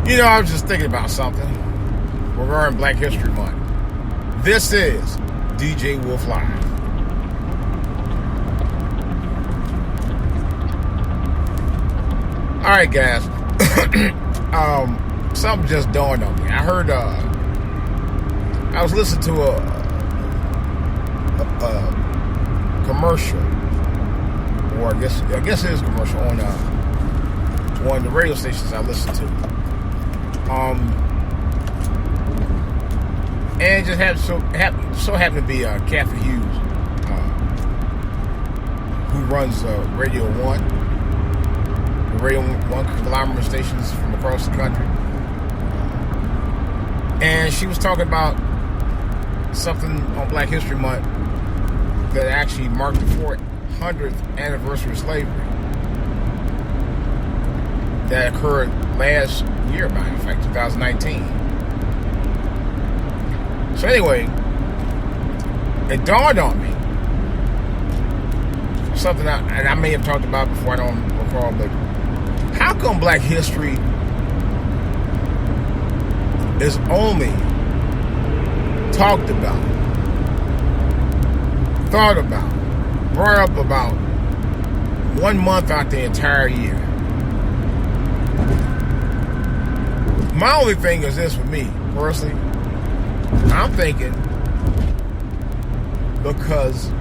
You know, I was just thinking about something regarding Black History Month. This is DJ Wolf Live. All right, guys. Something just dawned on me. I heard. I was listening to a commercial, or I guess it is a commercial on one of the radio stations I listen to. And it just happened to be Kathy Hughes, who runs Radio 1, the Radio 1 conglomerate stations from across the country. And she was talking about something on Black History Month that actually marked the 400th anniversary of slavery that occurred last year, matter of fact, 2019. So anyway, it dawned on me something I may have talked about before, I don't recall, but how come Black history is only talked about, thought about, brought up about 1 month out the entire year? My only thing is this for me, personally. I'm thinking because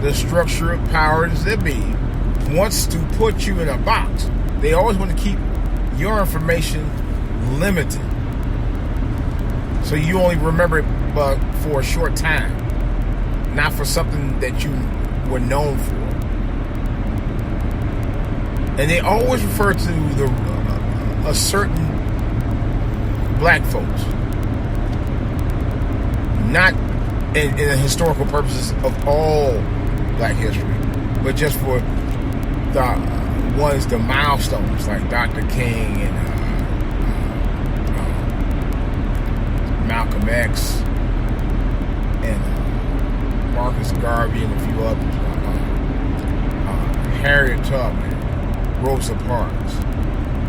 the structure of powers that be wants to put you in a box. They always want to keep your information limited, so you only remember it but for a short time, not for something that you were known for. And they always refer to a certain black folks, not in the historical purposes of all Black history, but just for the milestones like Dr. King and Malcolm X and Marcus Garvey and a few others, Harriet Tubman, Rosa Parks.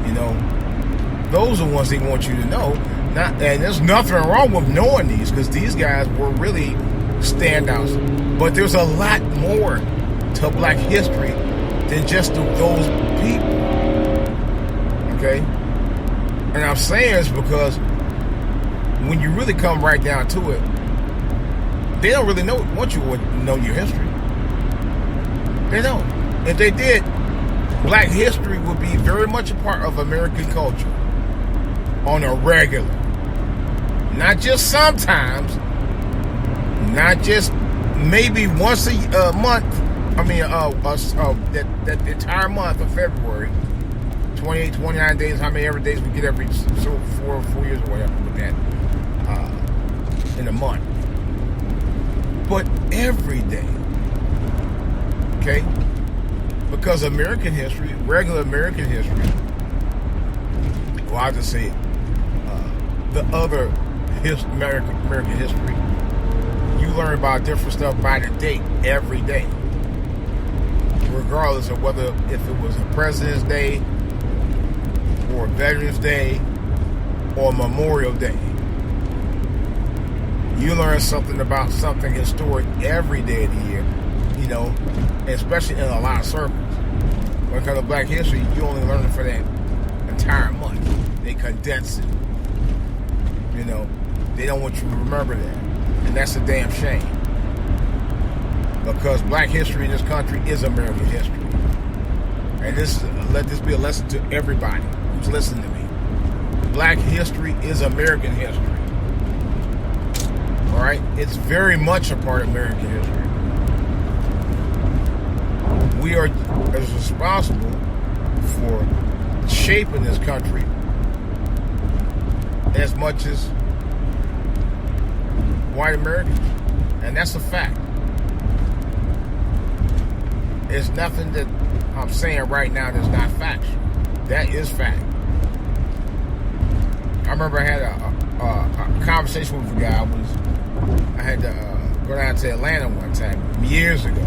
You know, those are the ones they want you to know. And there's nothing wrong with knowing these, because these guys were really standouts. But there's a lot more to Black history than just those people. Okay? And I'm saying this because when you really come right down to it, they don't really want you to know your history. They don't. If they did, Black history would be very much a part of American culture on a regular. Not just sometimes, not just maybe once a month. I mean, that entire month of February, 28, 29 days, how many every days we get every 4 years or whatever with that in a month. But every day, okay? Because American history, regular American history, well, I'll just say it, the other American history, you learn about different stuff by the date every day, regardless of whether if it was a President's Day or Veterans Day or Memorial Day. You learn something about something historic every day of the year, you know, especially in a lot of circles. When it comes to Black history, you only learn it for that entire month. They condense it. You know, they don't want you to remember that. And that's a damn shame. Because Black history in this country is American history. And let this be a lesson to everybody who's listening to me. Black history is American history. Alright? It's very much a part of American history. We are as responsible for shaping this country as much as white Americans. And that's a fact. There's nothing that I'm saying right now that's not factual. That is fact. I remember I had a conversation with a guy. I had to go down to Atlanta one time, years ago.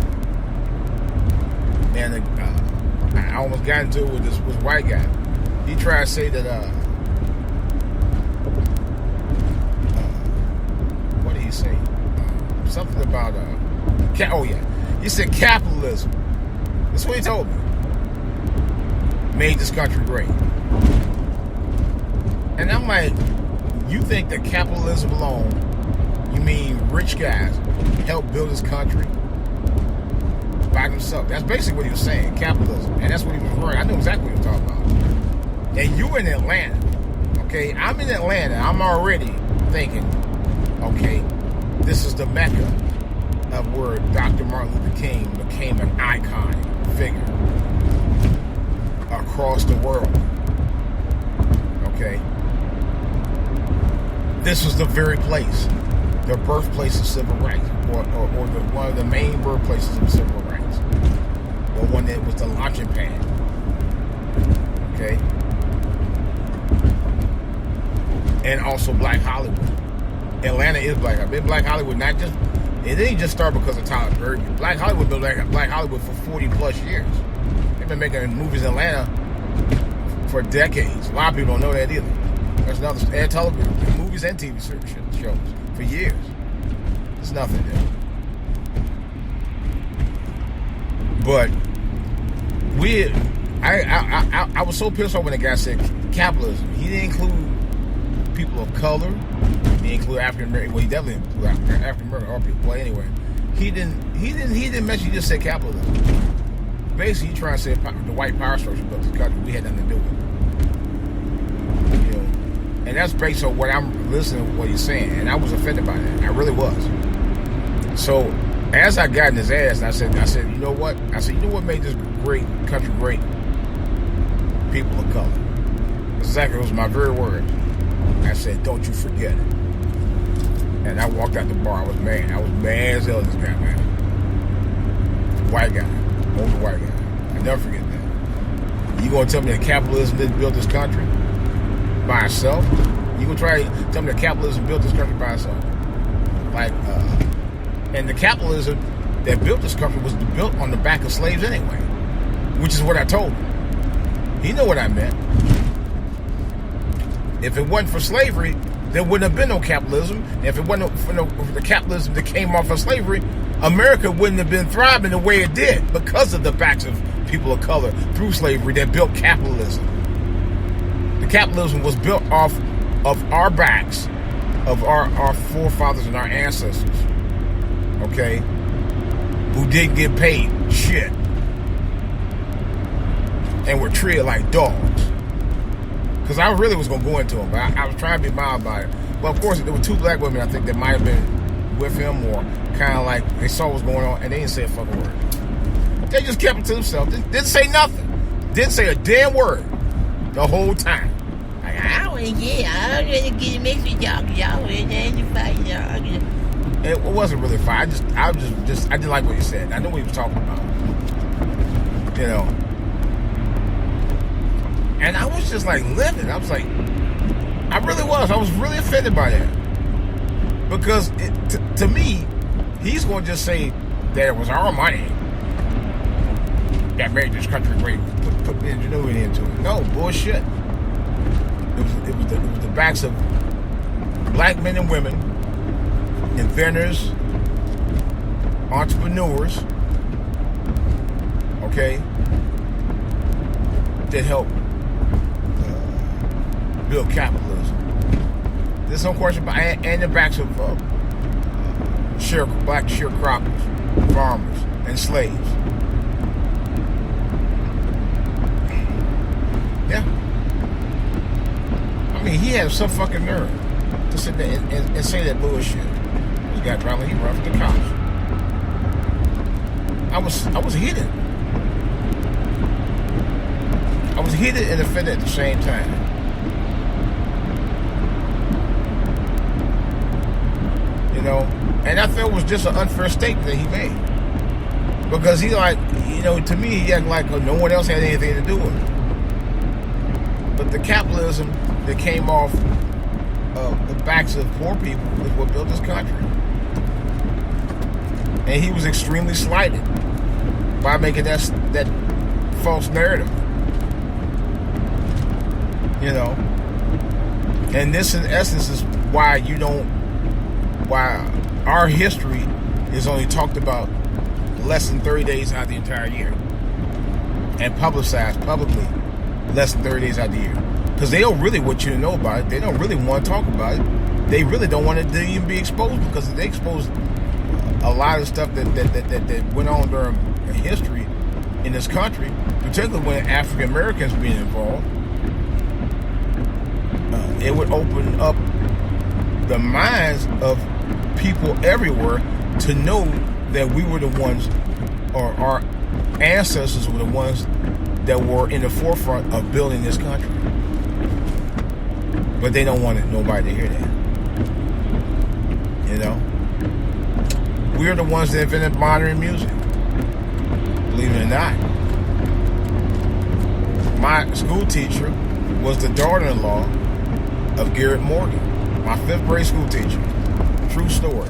And I almost got into it with this white guy. he tried to say that what did he say? Something about he said capitalism. That's what he told me. Made this country great. And I'm like, you think that capitalism alone, you mean rich guys help build this country by themselves? That's basically what he was saying, capitalism. And that's what he was referring. I knew exactly what he was talking about. And you in Atlanta, okay? I'm in Atlanta. I'm already thinking, okay, this is the Mecca of where Dr. Martin Luther King became an icon figure across the world. Okay? This was the very place, the birthplace of civil rights, or one of the main birthplaces of civil rights. The one that was the launching pad. Okay? And also Black Hollywood. Atlanta is Black Hollywood. Black Hollywood, it didn't just start because of Tyler Perry. Black Hollywood built Black Hollywood for 40 plus years. They've been making movies in Atlanta for decades. A lot of people don't know that either. There's another television, movies and TV shows for years. It's nothing new. But I was so pissed off when the guy said capitalism. He didn't include people of color. He included African American. Well, he definitely included African American or people. Well, anyway, he didn't mention. He just said capitalism. Basically, he trying to say the white power structure built this country. We had nothing to do with it. You know, and that's based on what I'm listening to what he's saying, and I was offended by that. I really was. So as I got in his ass, and I said, you know what? I said, you know what made this great country great? People of color. That's exactly, those were my very words. I said, don't you forget it. And I walked out the bar. I was mad. I was mad as hell at this guy, man. White guy. Older white guy. I never forget that. You gonna tell me that capitalism didn't build this country by itself? You gonna try to tell me that capitalism built this country by itself? And the capitalism that built this country was built on the back of slaves anyway. Which is what I told him. He knew what I meant. If it wasn't for slavery, there wouldn't have been no capitalism. And if it wasn't for the capitalism that came off of slavery, America wouldn't have been thriving the way it did because of the backs of people of color through slavery that built capitalism. The capitalism was built off of our backs, of our forefathers and our ancestors, okay, who didn't get paid shit and were treated like dogs. Because I really was going to go into him, but I was trying to be mild about it. But of course, there were two black women, I think, that might have been with him, or kind of like they saw what was going on, and they didn't say a fucking word. They just kept it to themselves. Didn't say nothing. Didn't say a damn word the whole time. Like, I don't really get mixed with y'all, because y'all in the fight, y'all. It wasn't really fine. I didn't like what he said. I knew what he was talking about. You know. And I was just like livid. I was like, I really was. I was really offended by that. Because to me, he's going to just say that it was our money that made this country great. Put the ingenuity into it. No, bullshit. It was the backs of black men and women, inventors, entrepreneurs, okay, that helped build capitalism. There's no question about it. And the backs of black sharecroppers, farmers, and slaves. Yeah. I mean, he had some fucking nerve to sit there and say that bullshit. This guy probably he run for the cops. I was heated. I was heated and offended at the same time. You know, and I felt it was just an unfair statement that he made. Because he to me, he acted like no one else had anything to do with it. But the capitalism that came off the backs of poor people is what built this country. And he was extremely slighted by making that false narrative. You know, and this in essence is why our history is only talked about less than 30 days out of the entire year, and publicized publicly less than 30 days out of the year, because they don't really want you to know about it. They don't really want to talk about it. They really don't want it to even be exposed, because they exposed a lot of stuff that went on during history in this country, particularly when African Americans being involved. It would open up the minds of people everywhere to know that we were the ones, or our ancestors were the ones that were in the forefront of building this country. But they don't want nobody to hear that. You know? We're the ones that invented modern music. Believe it or not. My school teacher was the daughter-in-law of Garrett Morgan, my 5th grade school teacher. True story.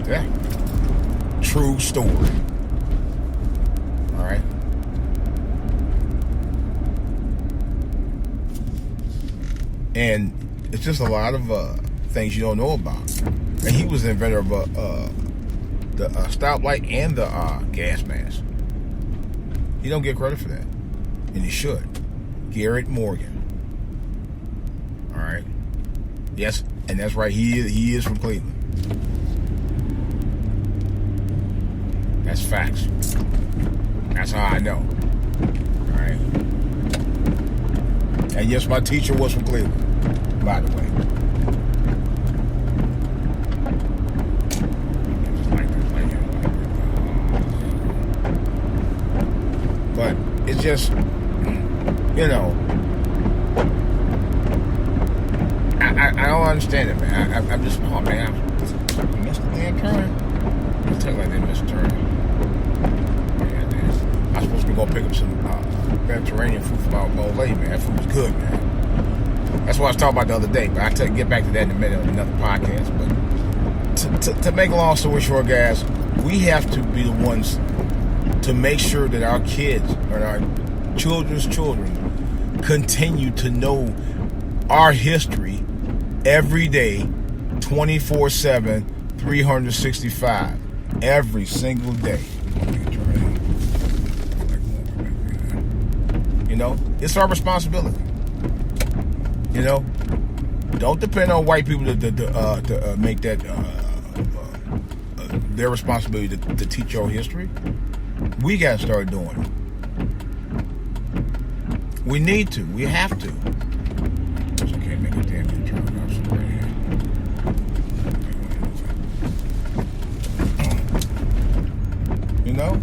Yeah. True story. All right. And it's just a lot of things you don't know about. And he was the inventor of the stoplight and the gas mask. He don't get credit for that, and he should. Garrett Morgan. All right. Yes, and that's right. He is from Cleveland. That's facts. That's how I know. All right. And yes, my teacher was from Cleveland, by the way. But it's just, you know, I don't understand it, man. I'm just, oh man, I missed the damn turn. I'll tell you I didn't miss a turn. I was supposed to be going to pick up some Mediterranean food from my old lady, man. That food was good, man. That's what I was talking about the other day, but I'll get back to that in a minute on another podcast. But to make a long story short, guys, we have to be the ones to make sure that our kids and our children's children continue to know our history every day, 24/7, 365, every single day. You know, it's our responsibility. You know, don't depend on white people to make that their responsibility to teach your history. We got to start doing it. We need to. We have to. I can't make a damn turn right here. You know,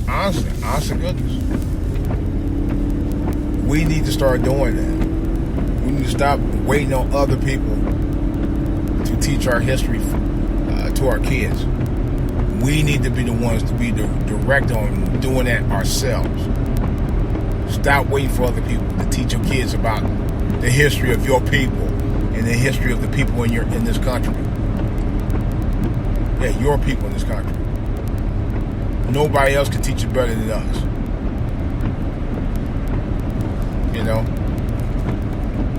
honest to goodness, we need to start doing that. We need to stop waiting on other people to teach our history to our kids. We need to be the ones to be direct on doing that ourselves. Stop waiting for other people to teach your kids about the history of your people and the history of the people in this country. Yeah, your people in this country. Nobody else can teach it better than us. You know?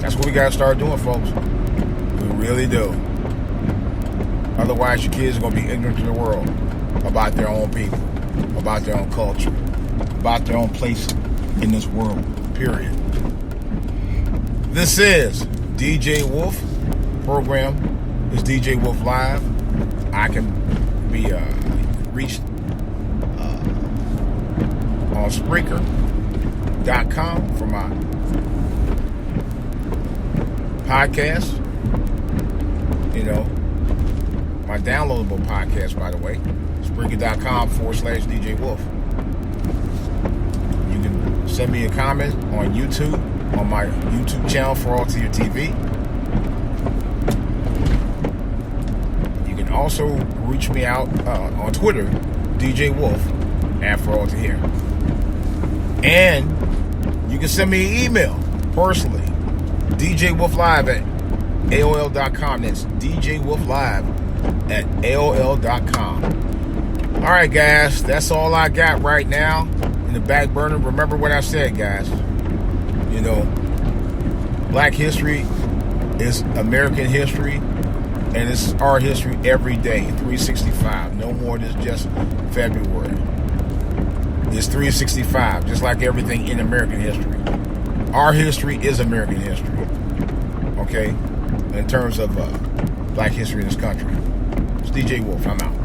That's what we got to start doing, folks. We really do. Otherwise, your kids are going to be ignorant to the world about their own people, about their own culture, about their own place in this world, period. This is DJ Wolf. Program is DJ Wolf Live. I can be reached on Spreaker.com for my podcast. You know, my downloadable podcast, by the way. Spreaker.com/DJ Wolf. You can send me a comment on YouTube, on my YouTube channel, For All To Your TV. You can also reach me out on Twitter, DJ Wolf, and For All To Hear. And you can send me an email personally, DJWolfLive at AOL.com. That's DJWolfLive at AOL.com. All right, guys, that's all I got right now in the back burner. Remember what I said, guys. You know, Black history is American history, and it's our history every day, 365. No more than just February. It's 365, just like everything in American history. Our history is American history, okay, in terms of Black history in this country. It's DJ Wolf. I'm out.